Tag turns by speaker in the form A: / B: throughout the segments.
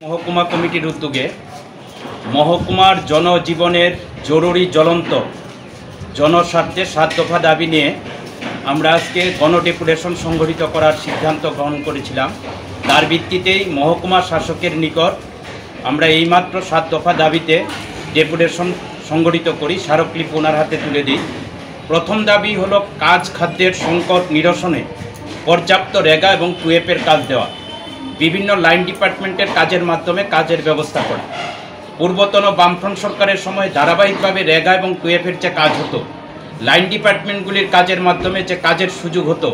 A: মহকুমা কমিটির উদ্যোগে মহকুমার জনজীবনের জরুরি জ্বলন্ত জনস্বার্থে 7 দফা দাবি নিয়ে আমরা আজকে গণডেপুটেশন সংগঠিত করার সিদ্ধান্ত গ্রহণ করেছিলাম। তার ভিত্তিতেই মহকুমা শাসকের নিকট আমরা এইমাত্র 7 দফা দাবিতে ডেপুটেশন সংগঠিত করি, স্মারকলিপি ওনার হাতে তুলে দিই। প্রথম দাবি হলো খাদ্যের সংকট নিরসনে পর্যাপ্ত রেগা এবং টুয়েপের কাজ দেওয়া, বিভিন্ন লাইন ডিপার্টমেন্টের কাজের মাধ্যমে কাজের ব্যবস্থা করা। পূর্বতন বামফ্রন্ট সরকারের সময় ধারাবাহিকভাবে রেগা এবং টুয়েপের যে কাজ হতো, লাইন ডিপার্টমেন্টগুলির কাজের মাধ্যমে যে কাজের সুযোগ হতো,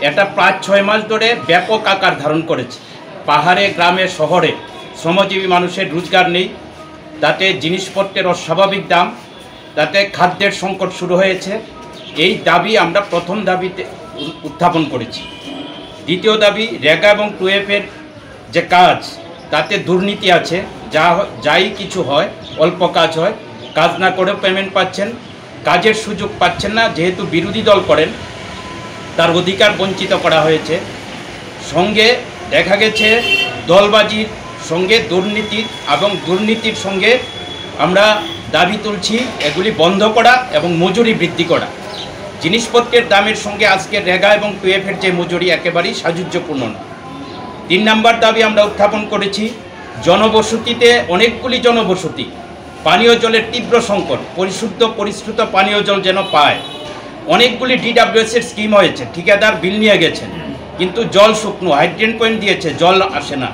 A: এটা প্রায় 6 মাস ধরে ব্যাপক আকার ধারণ করেছে। পাহাড়ে, গ্রামে, শহরে শ্রমজীবী মানুষের রোজগার নেই, তাতে জিনিসপত্রের অস্বাভাবিক দাম, তাতে খাদ্যের সংকট শুরু হয়েছে। এই দাবি আমরা প্রথম দাবিতে উত্থাপন করেছি। দ্বিতীয় দাবি, রেগা এবং টুয়েপের যে কাজ, তাতে দুর্নীতি আছে। যাই কিছু হয়, অল্প কাজ হয়, কাজ না করেও পেমেন্ট পাচ্ছেন, কাজের সুযোগ পাচ্ছেন না। যেহেতু বিরোধী দল করেন, তার অধিকার বঞ্চিত করা হয়েছে। সঙ্গে দেখা গেছে দলবাজির সঙ্গে দুর্নীতির সঙ্গে আমরা দাবি তুলছি এগুলি বন্ধ করা এবং মজুরি বৃদ্ধি করা। জিনিসপত্রের দামের সঙ্গে আজকের রেগা এবং টুয়েপের যে মজুরি একেবারেই সাযুজ্যপূর্ণ না। 3 নম্বর দাবি আমরা উত্থাপন করেছি, জনবসতিতে অনেকগুলি জনবসতি পানীয় জলের তীব্র সংকট, পরিশুদ্ধ পরিশ্রুত পানীয় জল যেন পায়। অনেকগুলি DWS-এর স্কিম হয়েছে, ঠিকাদার বিল নিয়ে গেছেন, কিন্তু জল শুকনো, হাইড্রেন পয়েন্ট দিয়েছে, জল আসে না।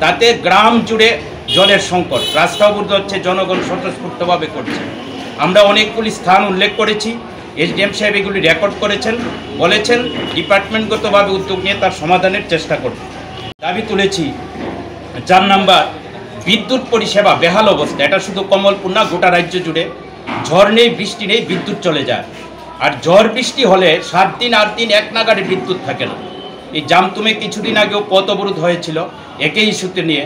A: তাতে গ্রাম জুড়ে জলের সংকট, রাস্তা অবরোধ হচ্ছে, জনগণ স্বতঃস্ফূর্তভাবে করছে। আমরা অনেকগুলি স্থান উল্লেখ করেছি, SDM সাহেব এগুলি রেকর্ড করেছেন, বলেছেন ডিপার্টমেন্টগতভাবে উদ্যোগ নিয়ে তার সমাধানের চেষ্টা করবে। দাবি তুলেছি 4 নম্বর, বিদ্যুৎ পরিষেবা বেহাল অবস্থা। এটা শুধু কমলপুর না, গোটা রাজ্য জুড়ে ঝড় নেই, বৃষ্টি নেই, বিদ্যুৎ চলে যায়। আর ঝড় বৃষ্টি হলে 7 দিন 8 দিন এক নাগাড়ে বিদ্যুৎ থাকে না। এই জামতুমে কিছুদিন আগেও পথ অবরোধ হয়েছিল একই ইস্যুতে নিয়ে।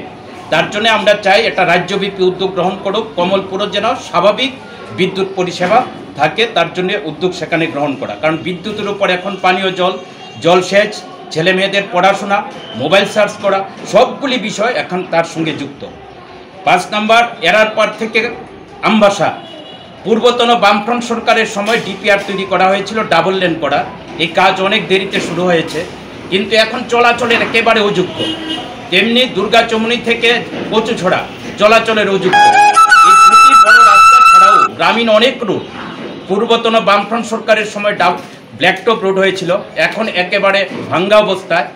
A: তার জন্য আমরা চাই এটা রাজ্যব্যাপী উদ্যোগ গ্রহণ করুক, কমলপুরও যেন স্বাভাবিক বিদ্যুৎ পরিষেবা থাকে, তার জন্য উদ্যোগ সেখানে গ্রহণ করা। কারণ বিদ্যুতের উপর এখন পানীয় জল, জলসেচ, ছেলে মেয়েদের পড়াশোনা, মোবাইল সার্চ করা, সবগুলি বিষয় এখন তার সঙ্গে যুক্ত। 5 নম্বর, এরারপাড় থেকে আমবাসা। পূর্বতন বামফ্রন্ট সরকারের সময় DPR তৈরি করা হয়েছিল, ডাবল লেন করা। এই কাজ অনেক দেরিতে শুরু হয়েছে, কিন্তু এখন চলাচলের একেবারে অযোগ্য। তেমনি দুর্গাচমনি থেকে কচুছড়া চলাচলের অযোগ্য। এই দুটি বড় রাস্তা ছাড়াও গ্রামীণ অনেক রুট পূর্বতন বামফ্রন্ট সরকারের সময় ব্ল্যাকটপ রোড হয়েছিল, এখন একেবারে ভাঙ্গা অবস্থায়।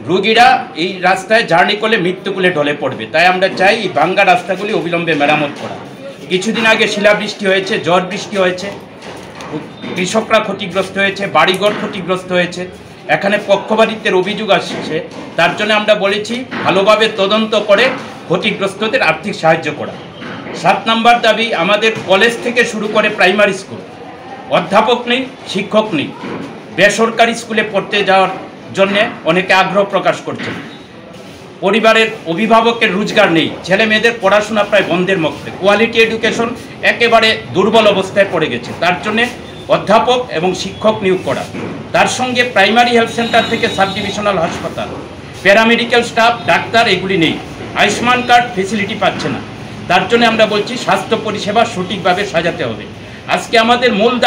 A: রোগীরা এই রাস্তায় জার্নি করলে মৃত্যুকুলে ঢলে পড়বে। তাই আমরা চাই এই ভাঙ্গা রাস্তাগুলি অবিলম্বে মেরামত করা। কিছুদিন আগে শিলাবৃষ্টি হয়েছে, ঝড় বৃষ্টি হয়েছে, কৃষকরা ক্ষতিগ্রস্ত হয়েছে, বাড়িঘর ক্ষতিগ্রস্ত হয়েছে, এখানে পক্ষপাতিত্বের অভিযোগ আসছে। তার জন্য আমরা বলেছি ভালোভাবে তদন্ত করে ক্ষতিগ্রস্তদের আর্থিক সাহায্য করা। 7 নম্বর দাবি, আমাদের কলেজ থেকে শুরু করে প্রাইমারি স্কুল অধ্যাপক নেই, শিক্ষক নেই। বেসরকারি স্কুলে পড়তে যাওয়ার জন্যে অনেকে আগ্রহ প্রকাশ করছে। পরিবারের অভিভাবকের রোজগার নেই, ছেলে মেয়েদের পড়াশোনা প্রায় বন্ধের মুখে। কোয়ালিটি এডুকেশন একেবারে দুর্বল অবস্থায় পড়ে গেছে। তার জন্যে অধ্যাপক এবং শিক্ষক নিয়োগ করা। তার সঙ্গে প্রাইমারি হেলথ সেন্টার থেকে সাব ডিভিশনাল হাসপাতাল, প্যারামেডিক্যাল স্টাফ, ডাক্তার এগুলি নেই। আয়ুষ্মান কার্ড ফেসিলিটি পাচ্ছে না। তার জন্য আমরা বলছি স্বাস্থ্য পরিষেবা সঠিকভাবে সাজাতে হবে। আজকে আমাদের মূল